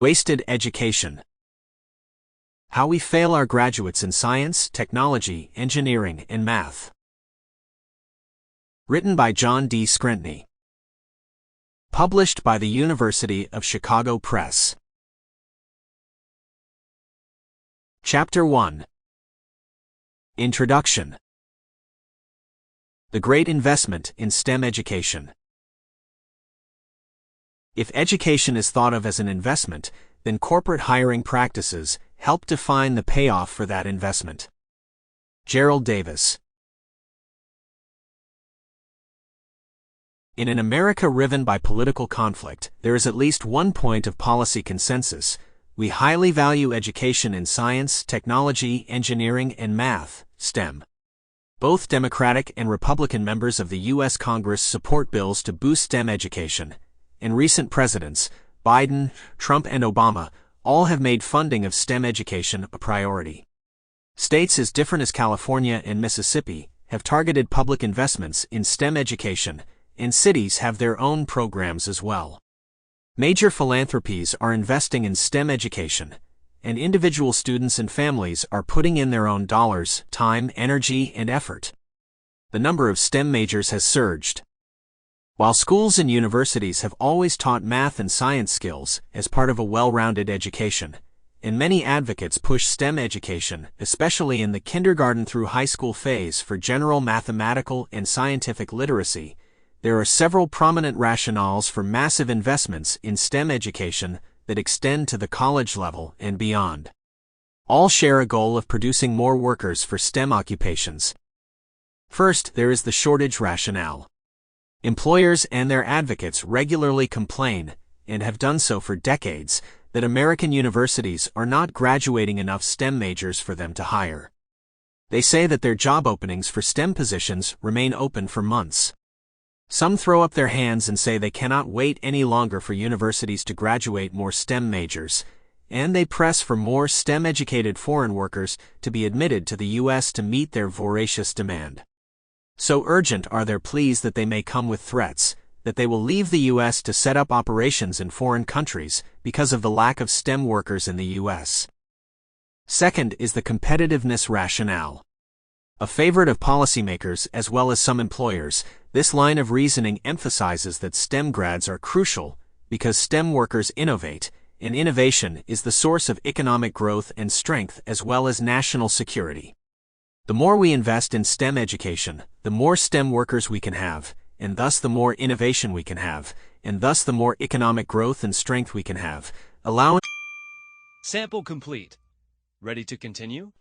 Wasted education. How we fail our graduates in science, technology, engineering, and math. Written by John D. Skrentny. Published by the University of Chicago Press. Chapter 1. Introduction. The Great Investment in STEM Education. If education is thought of as an investment, then corporate hiring practices help define the payoff for that investment. Gerald Davis. In an America riven by political conflict, there is at least one point of policy consensus. We highly value education in science, technology, engineering, and math, STEM. Both Democratic and Republican members of the U.S. Congress support bills to boost STEM education, and recent presidents, Biden, Trump, and Obama, all have made funding of STEM education a priority. States as different as California and Mississippi have targeted public investments in STEM education, and cities have their own programs as well. Major philanthropies are investing in STEM education, and individual students and families are putting in their own dollars, time, energy, and effort. The number of STEM majors has surged. While schools and universities have always taught math and science skills as part of a well-rounded education, and many advocates push STEM education, especially in the kindergarten through high school phase, for general mathematical and scientific literacy, there are several prominent rationales for massive investments in STEM education that extend to the college level and beyond. All share a goal of producing more workers for STEM occupations. First, there is the shortage rationale. Employers and their advocates regularly complain, and have done so for decades, that American universities are not graduating enough STEM majors for them to hire. They say that their job openings for STEM positions remain open for months. Some throw up their hands and say they cannot wait any longer for universities to graduate more STEM majors, and they press for more STEM-educated foreign workers to be admitted to the U.S. to meet their voracious demand. So urgent are their pleas that they may come with threats that they will leave the U.S. to set up operations in foreign countries because of the lack of STEM workers in the U.S. Second is the competitiveness rationale. A favorite of policymakers as well as some employers, this line of reasoning emphasizes that STEM grads are crucial because STEM workers innovate, and innovation is the source of economic growth and strength as well as national security. The more we invest in STEM education, the more STEM workers we can have, and thus the more innovation we can have, and thus the more economic growth and strength we can have, allowing... Sample complete. Ready to continue?